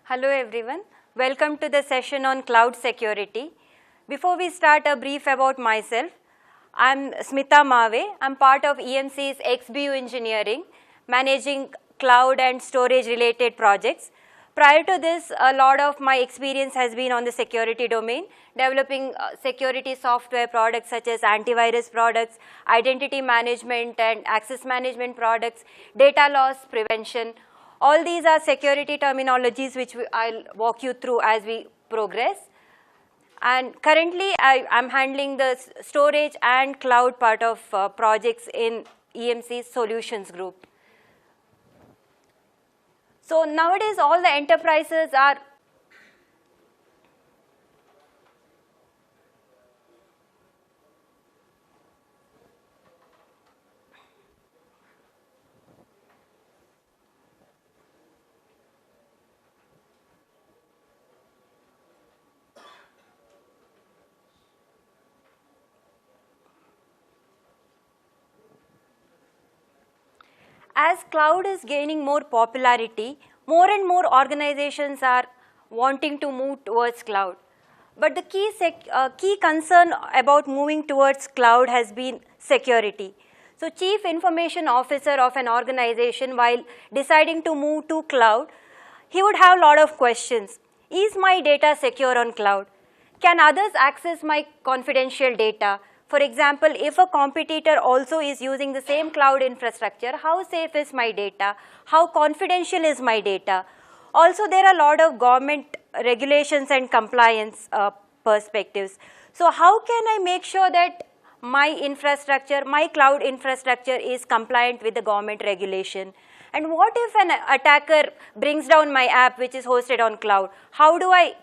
Hello everyone. Welcome to the session on cloud security. Before we start, a brief about myself. I'm Smita Mave. I'm part of EMC's XBU Engineering, managing cloud and storage related projects. Prior to this, a lot of my experience has been on the security domain, developing security software products such as antivirus products, identity management and access management products, data loss prevention. All these are security terminologies which I'll walk you through as we progress. And currently, I'm handling the storage and cloud part of projects in EMC's solutions group. So nowadays, all the enterprises are as cloud is gaining more popularity, more and more organizations are wanting to move towards cloud. But the key concern about moving towards cloud has been security. So Chief Information Officer of an organization, while deciding to move to cloud, he would have a lot of questions. Is my data secure on cloud? Can others access my confidential data? For example, if a competitor also is using the same cloud infrastructure, how safe is my data? How confidential is my data? Also, there are a lot of government regulations and compliance perspectives. So how can I make sure that my infrastructure, my cloud infrastructure is compliant with the government regulation? And what if an attacker brings down my app which is hosted on cloud? How do I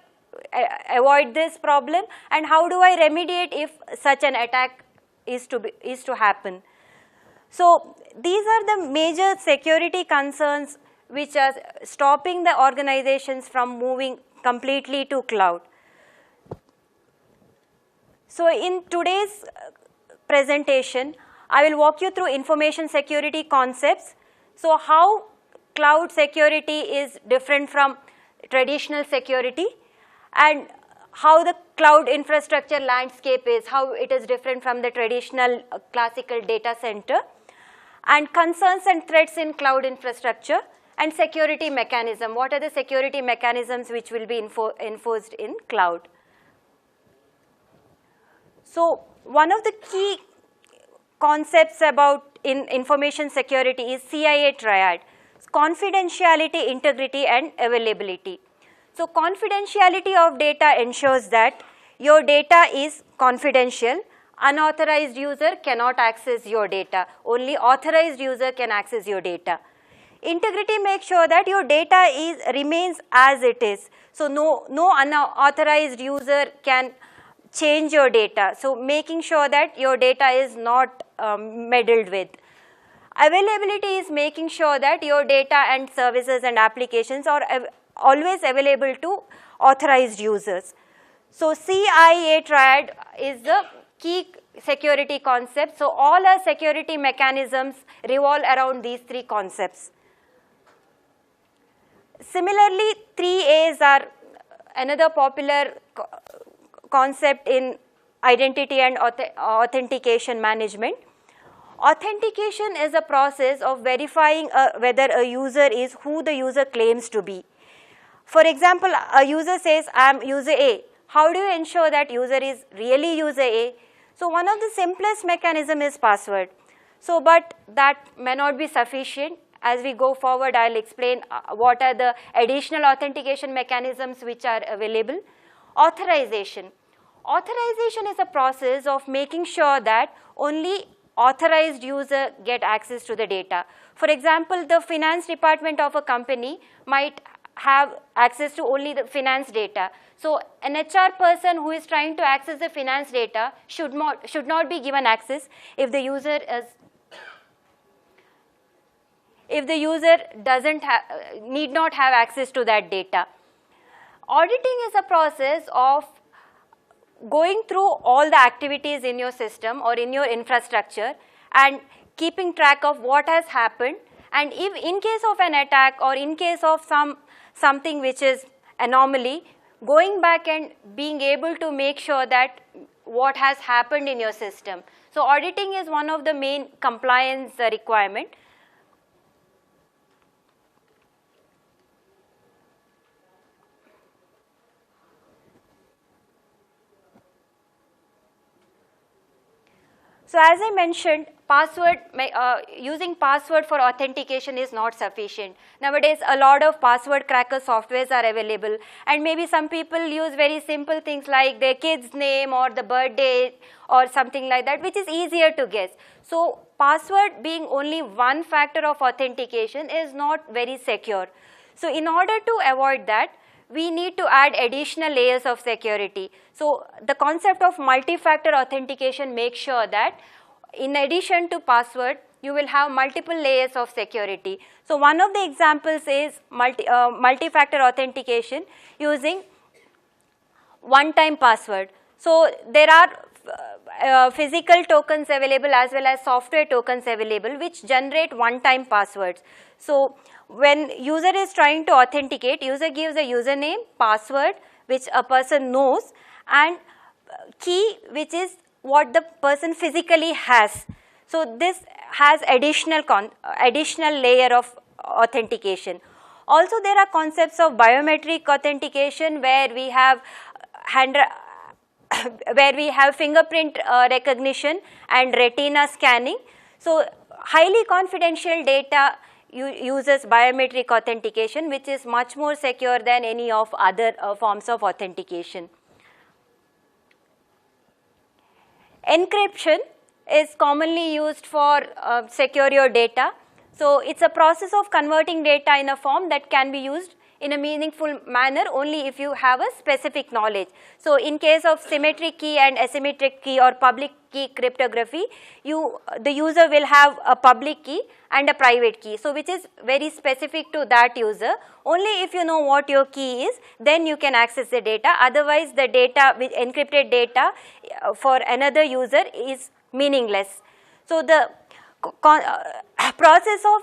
avoid this problem, and how do I remediate if such an attack is to happen? So these are the major security concerns which are stopping the organizations from moving completely to cloud. So in today's presentation, I will walk you through information security concepts. So how cloud security is different from traditional security, and how the cloud infrastructure landscape is, how it is different from the traditional classical data center, and concerns and threats in cloud infrastructure, and security mechanism. What are the security mechanisms which will be enforced in cloud? So one of the key concepts about in information security is CIA triad: confidentiality, integrity, and availability. So confidentiality of data ensures that your data is confidential. Unauthorized user cannot access your data. Only authorized user can access your data. Integrity makes sure that your data remains as it is. So no unauthorized user can change your data. So making sure that your data is not meddled with. Availability is making sure that your data and services and applications are always available to authorized users. So CIA triad is the key security concept. So all our security mechanisms revolve around these three concepts. Similarly, 3As are another popular concept in identity and authentication management. Authentication is a process of verifying whether a user is who the user claims to be. For example, a user says, I am user A. How do you ensure that user is really user A? So one of the simplest mechanism is password. So, but that may not be sufficient. As we go forward, I'll explain what are the additional authentication mechanisms which are available. Authorization. Authorization is a process of making sure that only authorized user get access to the data. For example, the finance department of a company might have access to only the finance data. So an HR person who is trying to access the finance data should not be given access if the user need not have access to that data. Auditing is a process of going through all the activities in your system or in your infrastructure and keeping track of what has happened And if in case of an attack or in case of something which is anomaly, going back and being able to make sure that what has happened in your system. So auditing is one of the main compliance requirement. So as I mentioned, using password for authentication is not sufficient. Nowadays, a lot of password cracker softwares are available, and maybe some people use very simple things like their kid's name or the birthday or something like that, which is easier to guess. So password being only one factor of authentication is not very secure. So in order to avoid that, we need to add additional layers of security. So the concept of multi-factor authentication makes sure that in addition to password, you will have multiple layers of security. So one of the examples is multi-factor authentication using one-time password. So there are physical tokens available as well as software tokens available which generate one-time passwords. So when user is trying to authenticate, user gives a username, password which a person knows, and key which is what the person physically has. So this has additional layer of authentication. Also there are concepts of biometric authentication where we have fingerprint recognition and retina scanning. So highly confidential data uses biometric authentication, which is much more secure than any of other forms of authentication. Encryption is commonly used for secure your data. So it's a process of converting data in a form that can be used in a meaningful manner only if you have a specific knowledge. So in case of symmetric key and asymmetric key or public key cryptography, the user will have a public key and a private key, so which is very specific to that user. Only if you know what your key is, then you can access the data. Otherwise the data, with encrypted data for another user is meaningless. So the process of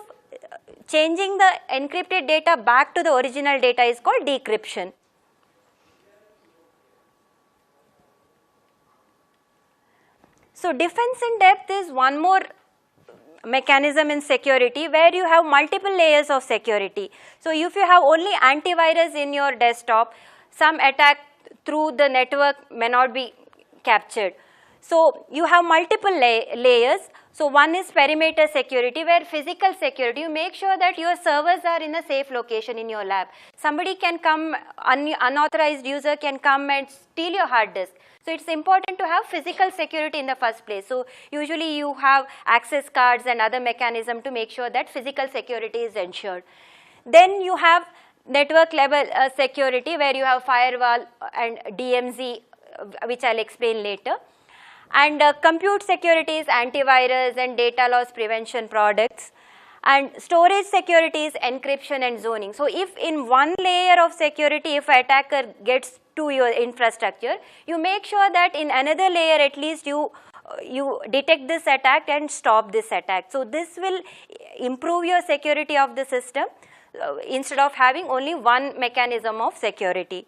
changing the encrypted data back to the original data is called decryption. So defense in depth is one more mechanism in security where you have multiple layers of security. So if you have only antivirus in your desktop, some attack through the network may not be captured. So you have multiple layers. So one is perimeter security, where physical security, you make sure that your servers are in a safe location in your lab. Somebody can come, unauthorized user can come and steal your hard disk. So it's important to have physical security in the first place. So usually you have access cards and other mechanism to make sure that physical security is ensured. Then you have network level security, where you have firewall and DMZ, which I'll explain later. And compute security is antivirus and data loss prevention products. And storage security is encryption and zoning. So if in one layer of security, if an attacker gets to your infrastructure, you make sure that in another layer at least you detect this attack and stop this attack. So this will improve your security of the system instead of having only one mechanism of security.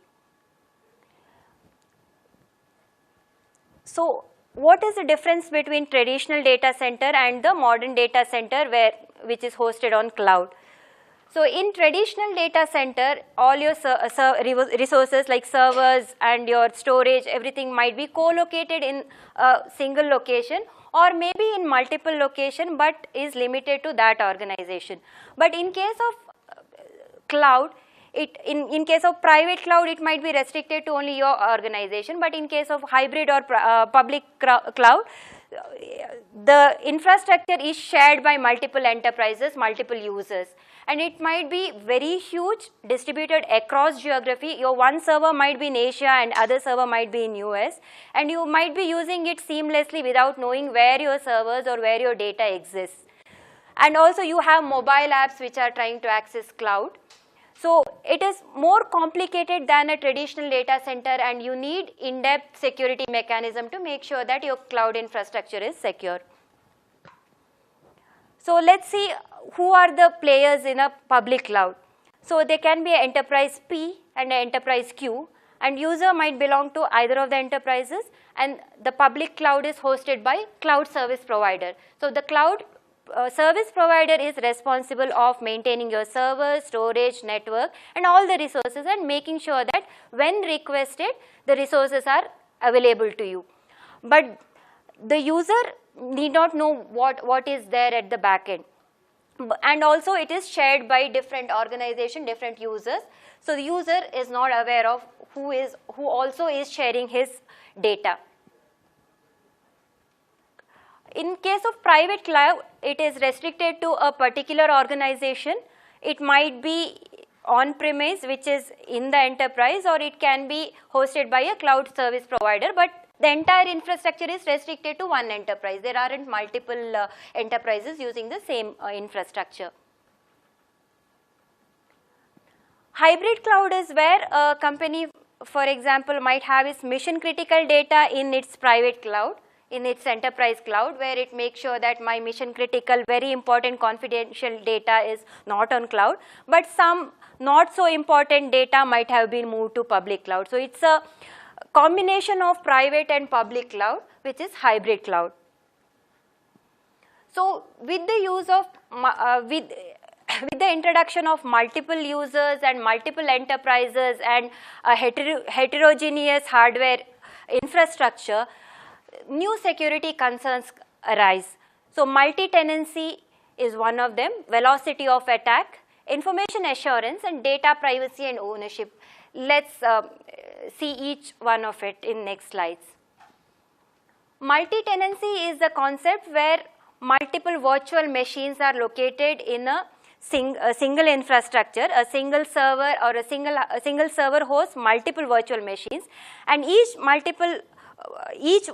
So what is the difference between traditional data center and the modern data center which is hosted on cloud? So in traditional data center, all your resources like servers and your storage, everything might be co-located in a single location or maybe in multiple location, but is limited to that organization. But in case of cloud, in case of private cloud, it might be restricted to only your organization, but in case of hybrid or public cloud, the infrastructure is shared by multiple enterprises, multiple users, and it might be very huge, distributed across geography. Your one server might be in Asia and other server might be in US, and you might be using it seamlessly without knowing where your servers or where your data exists. And also you have mobile apps which are trying to access cloud. So it is more complicated than a traditional data center, and you need in-depth security mechanism to make sure that your cloud infrastructure is secure. So let's see who are the players in a public cloud. So there can be an enterprise P and an enterprise Q, and user might belong to either of the enterprises, and the public cloud is hosted by cloud service provider. So the cloud service provider is responsible of maintaining your server, storage, network and all the resources, and making sure that when requested the resources are available to you. But the user need not know what is there at the back end. And also it is shared by different organization, different users. So the user is not aware of who also is sharing his data. In case of private cloud, it is restricted to a particular organization. It might be on-premise, which is in the enterprise, or it can be hosted by a cloud service provider, but the entire infrastructure is restricted to one enterprise. There aren't multiple enterprises using the same infrastructure. Hybrid cloud is where a company, for example, might have its mission critical data in its private cloud, in its enterprise cloud, where it makes sure that my mission critical, very important confidential data is not on cloud, but some not so important data might have been moved to public cloud. So it's a combination of private and public cloud, which is hybrid cloud. So with the use of with the introduction of multiple users and multiple enterprises and a heterogeneous hardware infrastructure, new security concerns arise. So multi-tenancy is one of them, velocity of attack, information assurance and data privacy and ownership. Let's see each one of it in next slides. Multi-tenancy is the concept where multiple virtual machines are located in a single infrastructure, a single server or a single server hosts multiple virtual machines, and each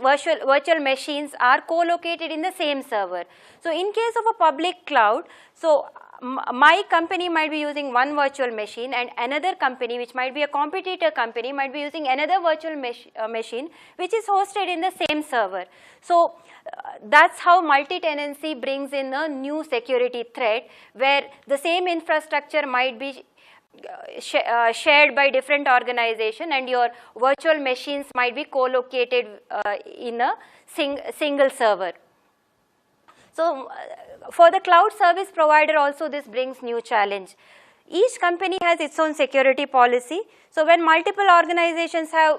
virtual machines are co-located in the same server. So in case of a public cloud, so my company might be using one virtual machine, and another company, which might be a competitor company, might be using another virtual machine which is hosted in the same server. So that's how multi-tenancy brings in a new security threat, where the same infrastructure might be shared by different organizations, and your virtual machines might be co-located in a single server. So for the cloud service provider also, this brings new challenge. Each company has its own security policy. So when multiple organizations have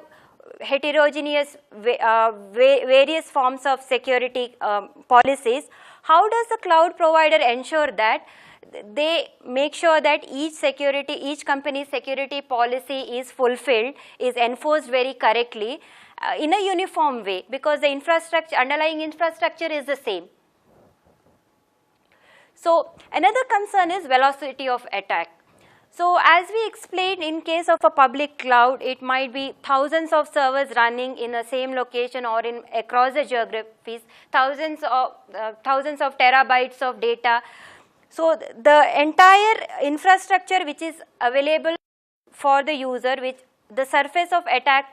heterogeneous various forms of security policies, how does the cloud provider ensure that they make sure that each company's security policy is fulfilled, is enforced very correctly in a uniform way, because the underlying infrastructure is the same. So another concern is velocity of attack. So as we explained, in case of a public cloud, it might be thousands of servers running in the same location or across the geographies, thousands of terabytes of data. So the entire infrastructure which is available for the user, which the surface of attack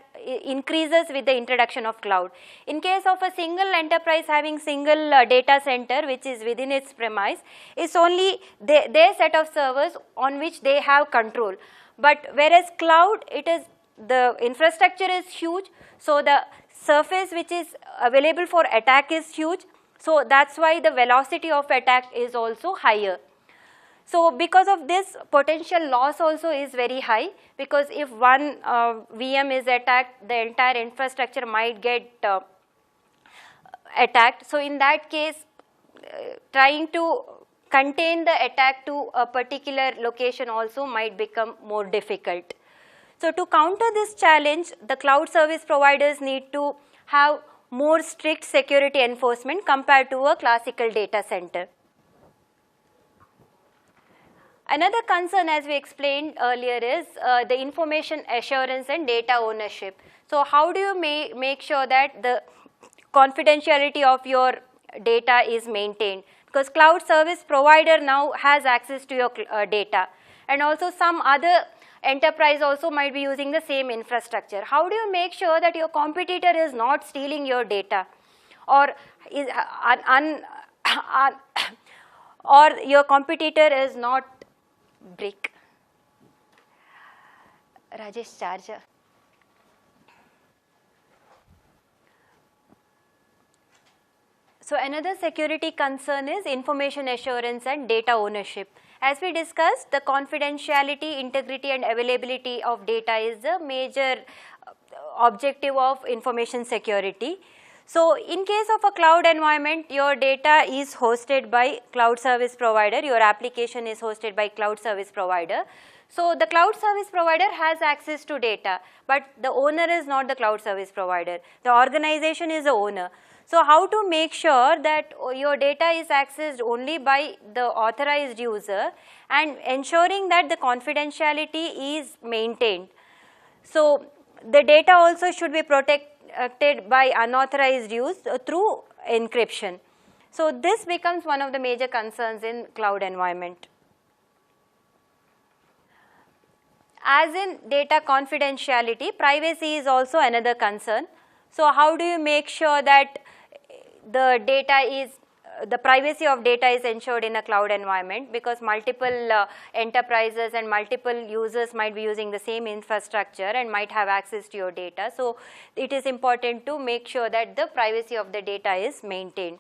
increases with the introduction of cloud. In case of a single enterprise having single data center which is within its premise, it's only their set of servers on which they have control. But whereas cloud, the infrastructure is huge, so the surface which is available for attack is huge. So that's why the velocity of attack is also higher. So because of this, potential loss also is very high, because if one VM is attacked, the entire infrastructure might get attacked. So in that case, trying to contain the attack to a particular location also might become more difficult. So to counter this challenge, the cloud service providers need to have more strict security enforcement compared to a classical data center. Another concern, as we explained earlier, is the information assurance and data ownership. So how do you make sure that the confidentiality of your data is maintained? Because cloud service provider now has access to your data, and also some other enterprise also might be using the same infrastructure. How do you make sure that your competitor is not stealing your data, or is or your competitor is not brick. Rajesh, charger. So another security concern is information assurance and data ownership. As we discussed, the confidentiality, integrity and availability of data is the major objective of information security. So in case of a cloud environment, your data is hosted by cloud service provider, your application is hosted by cloud service provider. So the cloud service provider has access to data, but the owner is not the cloud service provider. The organization is the owner. So how to make sure that your data is accessed only by the authorized user and ensuring that the confidentiality is maintained. So the data also should be protected by unauthorized use through encryption. So this becomes one of the major concerns in cloud environment. As in data confidentiality, privacy is also another concern. So how do you make sure that the privacy of data is ensured in a cloud environment, because multiple enterprises and multiple users might be using the same infrastructure and might have access to your data. So it is important to make sure that the privacy of the data is maintained.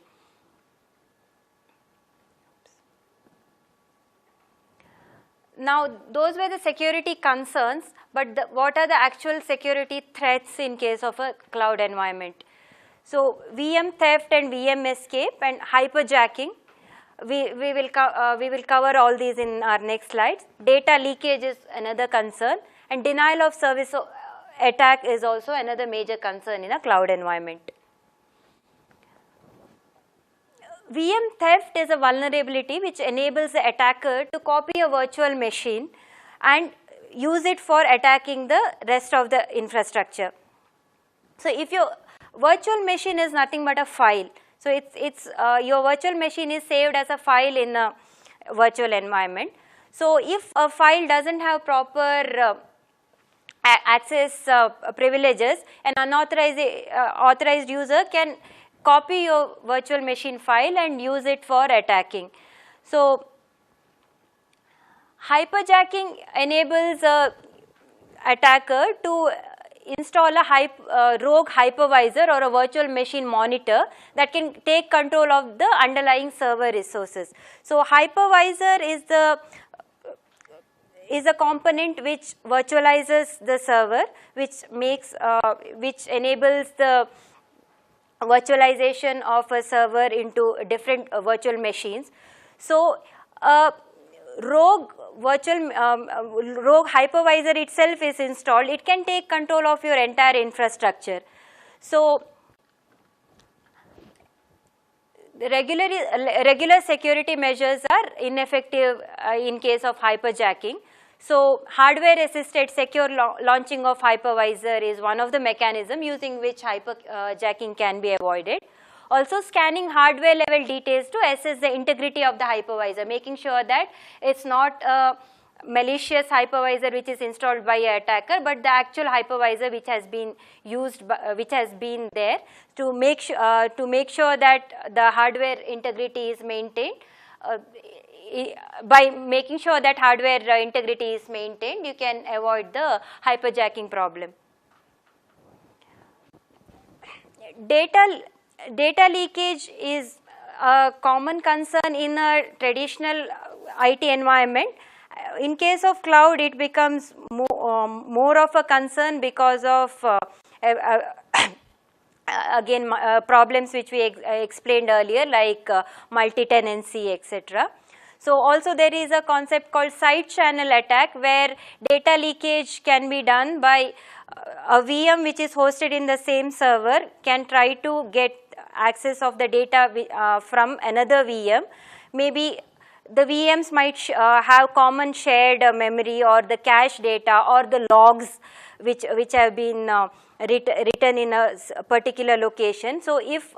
Now those were the security concerns, but what are the actual security threats in case of a cloud environment? So VM theft and VM escape and hyperjacking, we will cover all these in our next slides. Data leakage is another concern, and denial of service attack is also another major concern in a cloud environment. VM theft is a vulnerability which enables the attacker to copy a virtual machine and use it for attacking the rest of the infrastructure. So if your virtual machine is nothing but a file, so your virtual machine is saved as a file in a virtual environment. So if a file doesn't have proper access privileges, an authorized user can copy your virtual machine file and use it for attacking. So hyperjacking enables a attacker to install a rogue hypervisor or a virtual machine monitor that can take control of the underlying server resources. So hypervisor is a component which virtualizes the server, which enables the virtualization of a server into different virtual machines. So rogue hypervisor itself is installed, it can take control of your entire infrastructure. So regular security measures are ineffective in case of hyperjacking. So hardware assisted secure launching of hypervisor is one of the mechanisms using which hyperjacking can be avoided. Also scanning hardware level details to assess the integrity of the hypervisor, making sure that it's not a malicious hypervisor which is installed by an attacker, but the actual hypervisor which has been used, which has been there to make sure that the hardware integrity is maintained. By making sure that hardware integrity is maintained, you can avoid the hyperjacking problem. Data leakage is a common concern in a traditional IT environment. In case of cloud, it becomes more of a concern because of again problems which we explained earlier, like multi-tenancy, etc. So also there is a concept called side channel attack, where data leakage can be done by a VM which is hosted in the same server can try to get access of the data from another VM. Maybe the VMs might have common shared memory, or the cache data, or the logs which have been written in a particular location. So if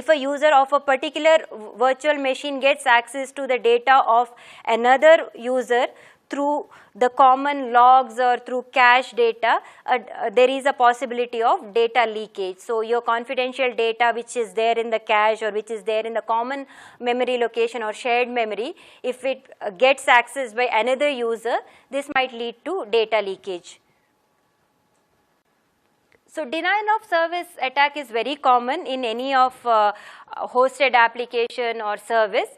a user of a particular virtual machine gets access to the data of another user, through the common logs or through cache data, there is a possibility of data leakage. So your confidential data which is there in the cache or which is there in the common memory location or shared memory, if it gets accessed by another user, this might lead to data leakage. So denial of service attack is very common in any of hosted application or service.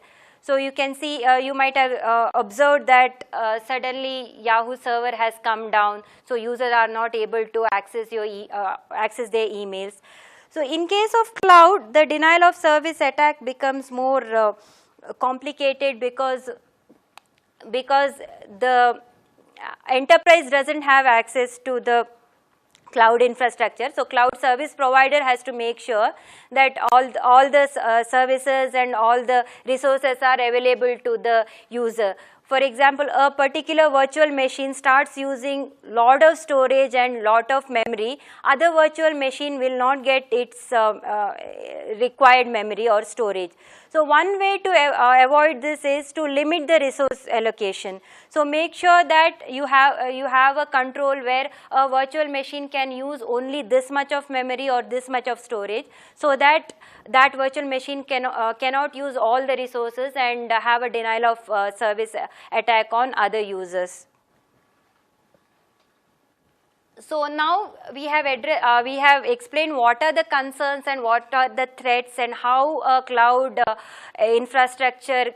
So you can see, you might have observed that suddenly Yahoo server has come down, so users are not able to access access their emails. So in case of cloud, the denial of service attack becomes more complicated because the enterprise doesn't have access to the cloud infrastructure. So cloud service provider has to make sure that all the services and all the resources are available to the user. For example, a particular virtual machine starts using lot of storage and lot of memory, other virtual machine will not get its required memory or storage. So one way to avoid this is to limit the resource allocation. So make sure that you have a control where a virtual machine can use only this much of memory or this much of storage, so that that virtual machine cannot use all the resources and have a denial of service attack on other users. So now we have explained what are the concerns and what are the threats and how a cloud infrastructure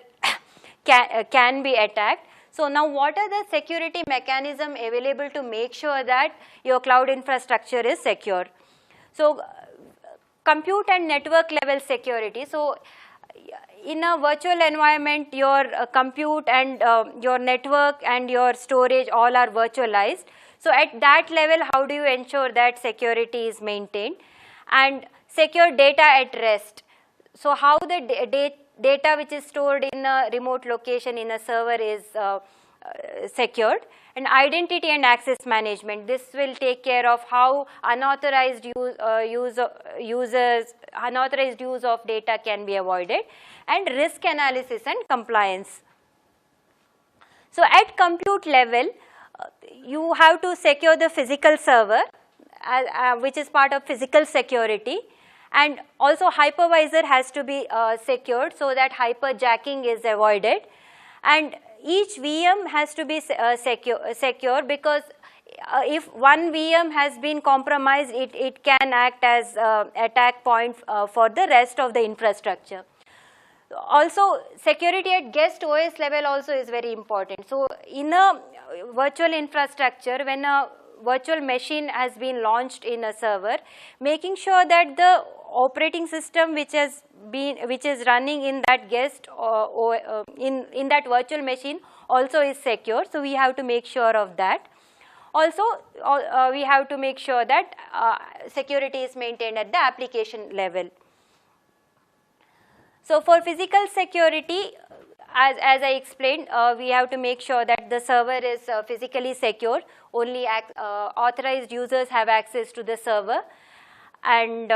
can be attacked. So now what are the security mechanisms available to make sure that your cloud infrastructure is secure? So compute and network level security. So in a virtual environment, your compute and your network and your storage all are virtualized. So at that level, how do you ensure that security is maintained? And secure data at rest. So how the data which is stored in a remote location in a server is secured. And identity and access management. This will take care of how unauthorized use of data can be avoided. And risk analysis and compliance. So at compute level, you have to secure the physical server, which is part of physical security, and also hypervisor has to be secured so that hyperjacking is avoided, and each VM has to be secure because if one VM has been compromised, it can act as attack point for the rest of the infrastructure. Also, security at guest OS level also is very important. So in a virtual infrastructure, when a virtual machine has been launched in a server, making sure that the operating system which is running in that guest in that virtual machine also is secure. So we have to make sure of that. Also, we have to make sure that security is maintained at the application level. So for physical security, as I explained, we have to make sure that the server is physically secure. Only authorized users have access to the server, and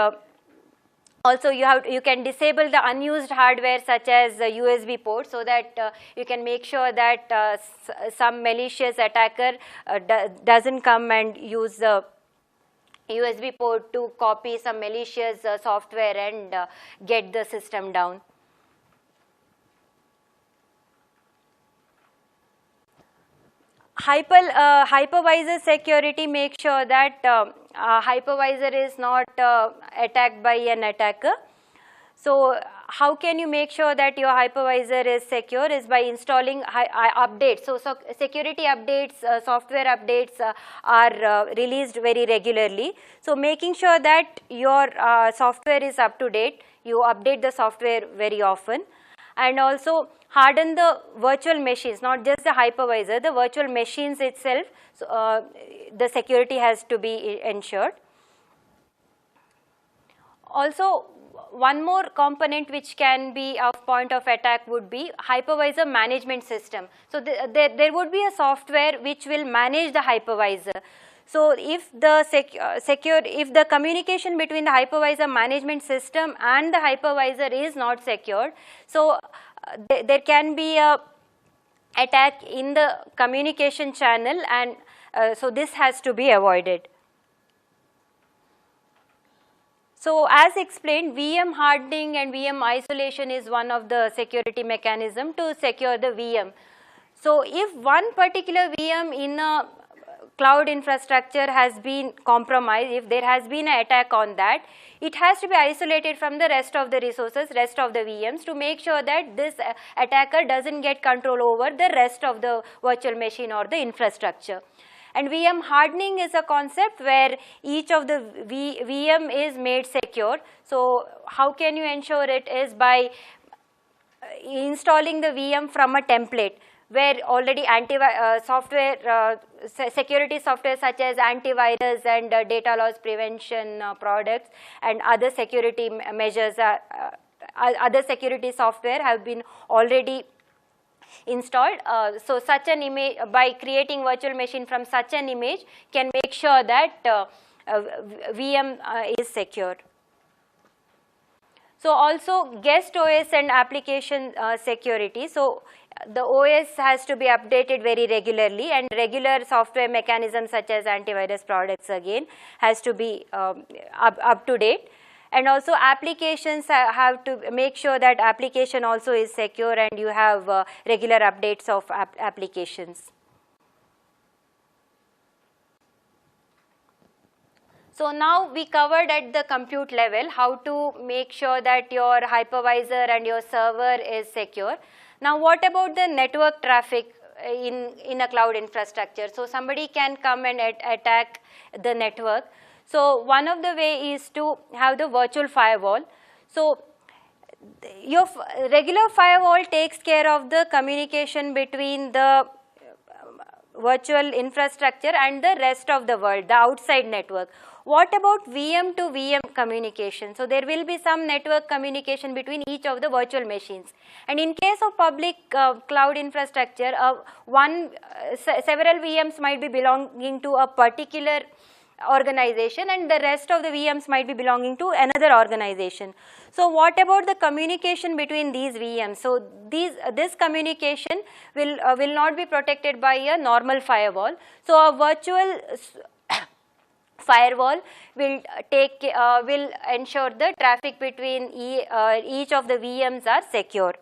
also you can disable the unused hardware such as the USB port, so that you can make sure that some malicious attacker doesn't come and use the USB port to copy some malicious software and get the system down. Hypervisor security makes sure that hypervisor is not attacked by an attacker. So how can you make sure that your hypervisor is secure is by installing updates. So security updates, software updates are released very regularly. So making sure that your software is up to date, you update the software very often. And also harden the virtual machines, not just the hypervisor, the virtual machines itself, so, the security has to be ensured. Also, one more component which can be of point of attack would be hypervisor management system. So there would be a software which will manage the hypervisor. So if the if the communication between the hypervisor management system and the hypervisor is not secured, so there can be a attack in the communication channel, and so this has to be avoided. So as explained, VM hardening and VM isolation is one of the security mechanism to secure the VM. So if one particular VM in a cloud infrastructure has been compromised, if there has been an attack on that, it has to be isolated from the rest of the resources, rest of the VMs, to make sure that this attacker doesn't get control over the rest of the virtual machine or the infrastructure. And VM hardening is a concept where each of the VM is made secure. So how can you ensure it is by installing the VM from a template, where already security software such as antivirus and data loss prevention products and other security measures, other security software have been already installed. So such an image, by creating virtual machine from such an image, can make sure that VM is secure. So also guest OS and application security. So the OS has to be updated very regularly, and regular software mechanisms such as antivirus products again has to be up to date. And also applications have to make sure that application also is secure, and you have regular updates of applications. So now we covered at the compute level how to make sure that your hypervisor and your server is secure. Now what about the network traffic in a cloud infrastructure? So somebody can come and attack the network. So one of the way is to have the virtual firewall. So your regular firewall takes care of the communication between the virtual infrastructure and the rest of the world, the outside network. What about VM to VM communication? So there will be some network communication between each of the virtual machines. And in case of public cloud infrastructure, several VMs might be belonging to a particular organization, and the rest of the VMs might be belonging to another organization. So what about the communication between these VMs? So this communication will not be protected by a normal firewall. So a virtual firewall will ensure the traffic between each of the VMs are secure.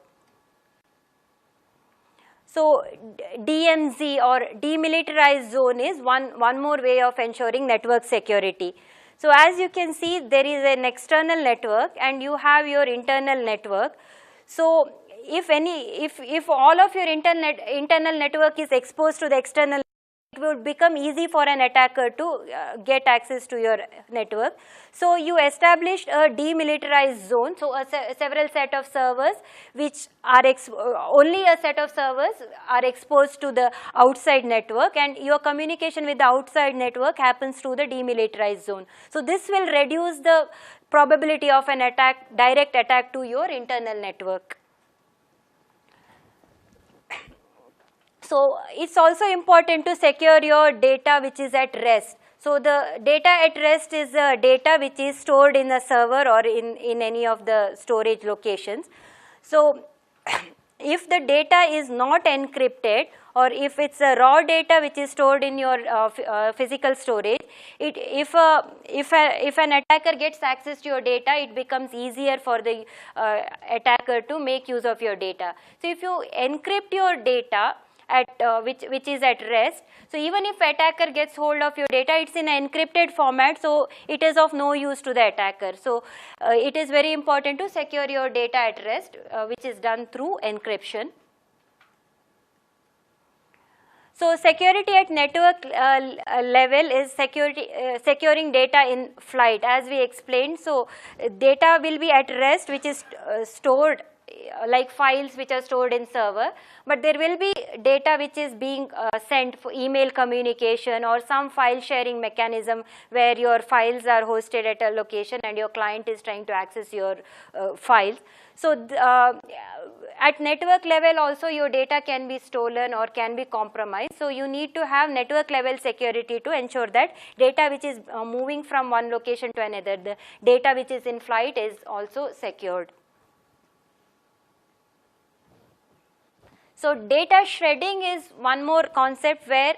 So DMZ or demilitarized zone is one more way of ensuring network security. So as you can see, there is an external network and you have your internal network. So if all of your internal network is exposed to the external, it would become easy for an attacker to get access to your network. So you established a demilitarized zone. So several set of servers which are only a set of servers are exposed to the outside network, and your communication with the outside network happens through the demilitarized zone. So this will reduce the probability of an attack, direct attack to your internal network. So it's also important to secure your data which is at rest. So the data at rest is data which is stored in a server or in any of the storage locations. So if the data is not encrypted, or if it's a raw data which is stored in your physical storage, if an attacker gets access to your data, it becomes easier for the attacker to make use of your data. So if you encrypt your data which is at rest, so even if attacker gets hold of your data, it's in an encrypted format, so it is of no use to the attacker. So it is very important to secure your data at rest, which is done through encryption. So security at network level is securing data in flight, as we explained. So data will be at rest, which is stored like files which are stored in server, but there will be data which is being sent for email communication or some file sharing mechanism where your files are hosted at a location and your client is trying to access your files. So at network level also your data can be stolen or can be compromised. So you need to have network level security to ensure that data which is moving from one location to another, the data which is in flight, is also secured. So data shredding is one more concept where,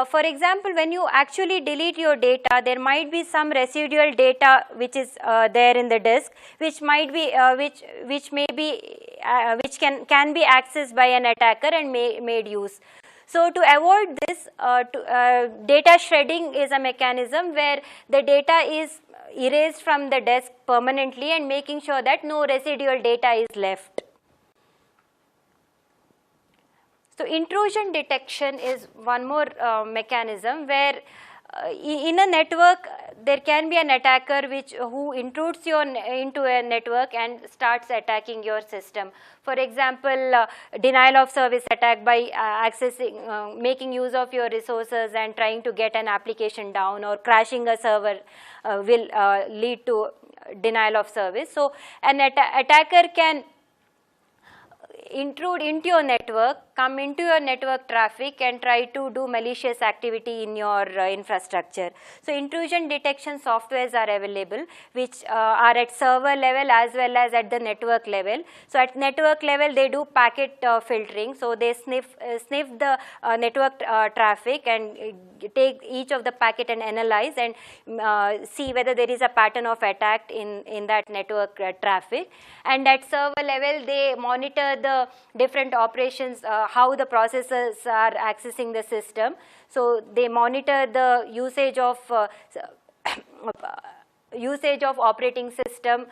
for example, when you actually delete your data, there might be some residual data which is there in the disk, which might be which may be which can be accessed by an attacker and made use. So to avoid this, data shredding is a mechanism where the data is erased from the disk permanently and making sure that no residual data is left. So intrusion detection is one more mechanism where in a network there can be an attacker who intrudes into a network and starts attacking your system. For example, denial of service attack by making use of your resources and trying to get an application down, or crashing a server will lead to denial of service. So an attacker can intrude into your network, come into your network traffic and try to do malicious activity in your infrastructure. So intrusion detection softwares are available, which are at server level as well as at the network level. So at network level they do packet filtering, so they sniff the network traffic and take each of the packet and analyze and see whether there is a pattern of attack in that network traffic. And at server level they monitor the different operations, how the processors are accessing the system. So they monitor the usage of operating system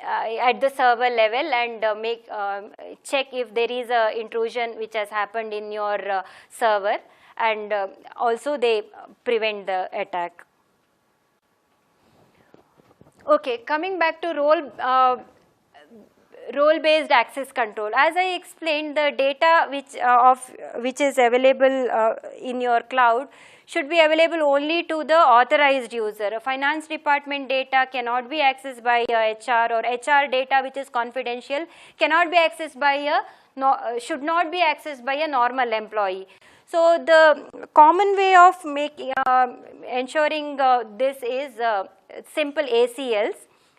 at the server level and check if there is a intrusion which has happened in your server, and also they prevent the attack. Okay, coming back to role-based access control. As I explained, the data which is available in your cloud should be available only to the authorized user. A finance department data cannot be accessed by HR, or HR data which is confidential cannot be accessed by should not be accessed by a normal employee. So the common way of ensuring this is simple ACLs,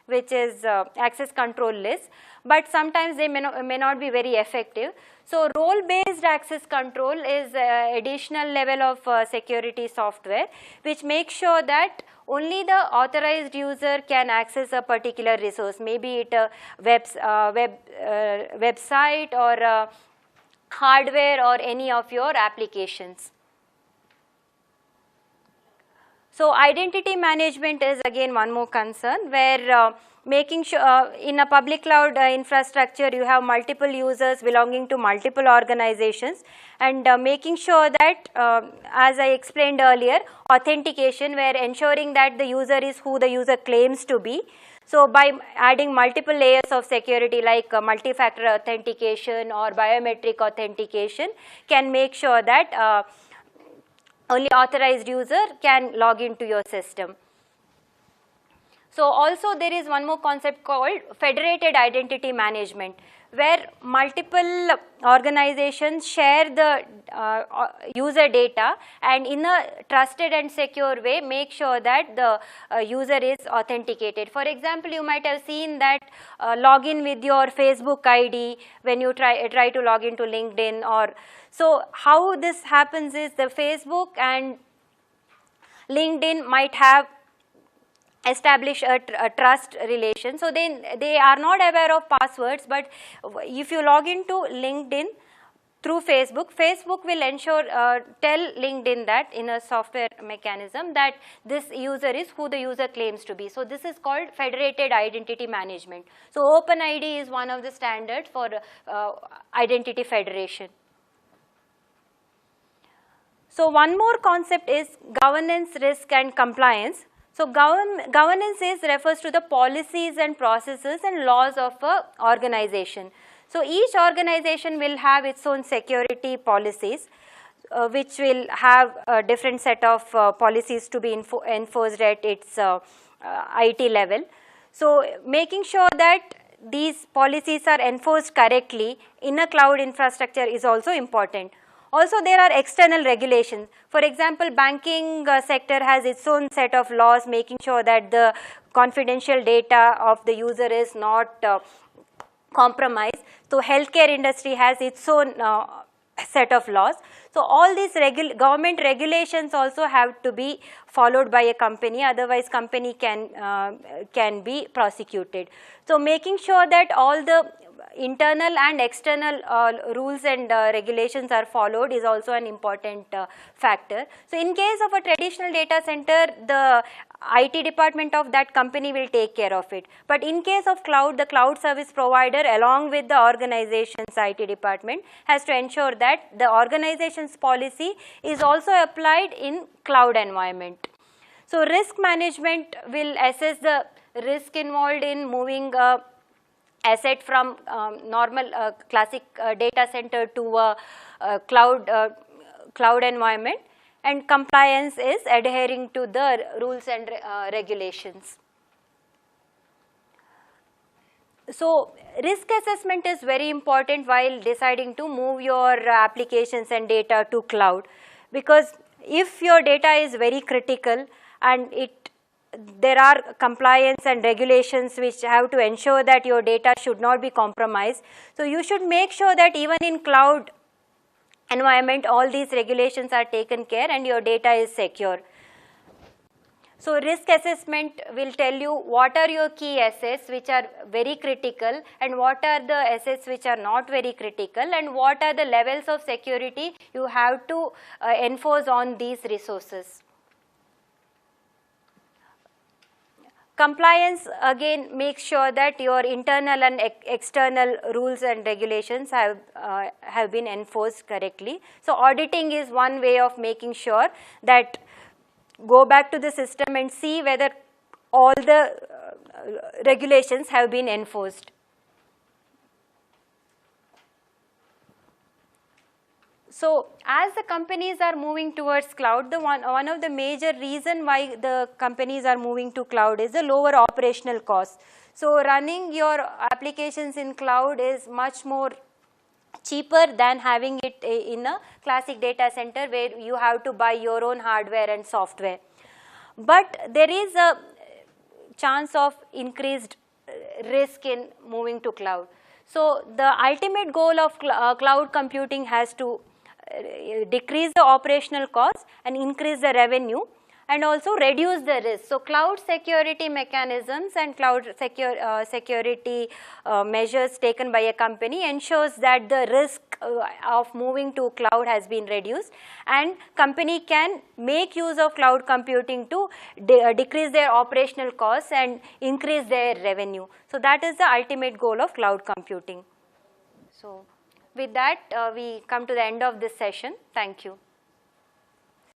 which is access control list, but sometimes they may not be very effective. So role-based access control is additional level of security software which makes sure that only the authorized user can access a particular resource, maybe it a website or hardware or any of your applications. So identity management is again one more concern, where making sure in a public cloud infrastructure you have multiple users belonging to multiple organizations, and making sure that as I explained earlier, authentication, where ensuring that the user is who the user claims to be. So by adding multiple layers of security like multi-factor authentication or biometric authentication can make sure that only authorized user can log into your system. So also there is one more concept called federated identity management, where multiple organizations share the user data and in a trusted and secure way make sure that the user is authenticated. For example, you might have seen that login with your Facebook ID when you try to log into LinkedIn, or so how this happens is the Facebook and LinkedIn might have establish a trust relation. So they are not aware of passwords, but if you log into LinkedIn through Facebook, Facebook will ensure tell LinkedIn that in a software mechanism that this user is who the user claims to be. So this is called federated identity management. So OpenID is one of the standards for identity federation. So one more concept is governance, risk and compliance. So governance refers to the policies and processes and laws of an organization. So each organization will have its own security policies which will have a different set of policies to be enforced at its IT level. So making sure that these policies are enforced correctly in a cloud infrastructure is also important. Also there are external regulations. For example, banking sector has its own set of laws making sure that the confidential data of the user is not compromised. So healthcare industry has its own set of laws. So all these government regulations also have to be followed by a company, otherwise company can be prosecuted. So making sure that all the internal and external rules and regulations are followed is also an important factor. So in case of a traditional data center, the IT department of that company will take care of it. But in case of cloud, the cloud service provider along with the organization's IT department has to ensure that the organization's policy is also applied in cloud environment. So risk management will assess the risk involved in moving asset from normal classic data center to a cloud environment, and compliance is adhering to the rules and regulations. So risk assessment is very important while deciding to move your applications and data to cloud, because if your data is very critical and there are compliance and regulations which have to ensure that your data should not be compromised. So you should make sure that even in cloud environment all these regulations are taken care and your data is secure. So risk assessment will tell you what are your key assets which are very critical and what are the assets which are not very critical, and what are the levels of security you have to enforce on these resources. Compliance again makes sure that your internal and external rules and regulations have been enforced correctly. So auditing is one way of making sure that go back to the system and see whether all the regulations have been enforced. So as the companies are moving towards cloud, one of the major reason why the companies are moving to cloud is the lower operational cost. So running your applications in cloud is much more cheaper than having it in a classic data center where you have to buy your own hardware and software. But there is a chance of increased risk in moving to cloud. So the ultimate goal of cloud computing has to decrease the operational cost and increase the revenue and also reduce the risk. So cloud security mechanisms and cloud security measures taken by a company ensures that the risk of moving to cloud has been reduced, and company can make use of cloud computing to decrease their operational costs and increase their revenue. So that is the ultimate goal of cloud computing. So with that, we come to the end of this session. Thank you.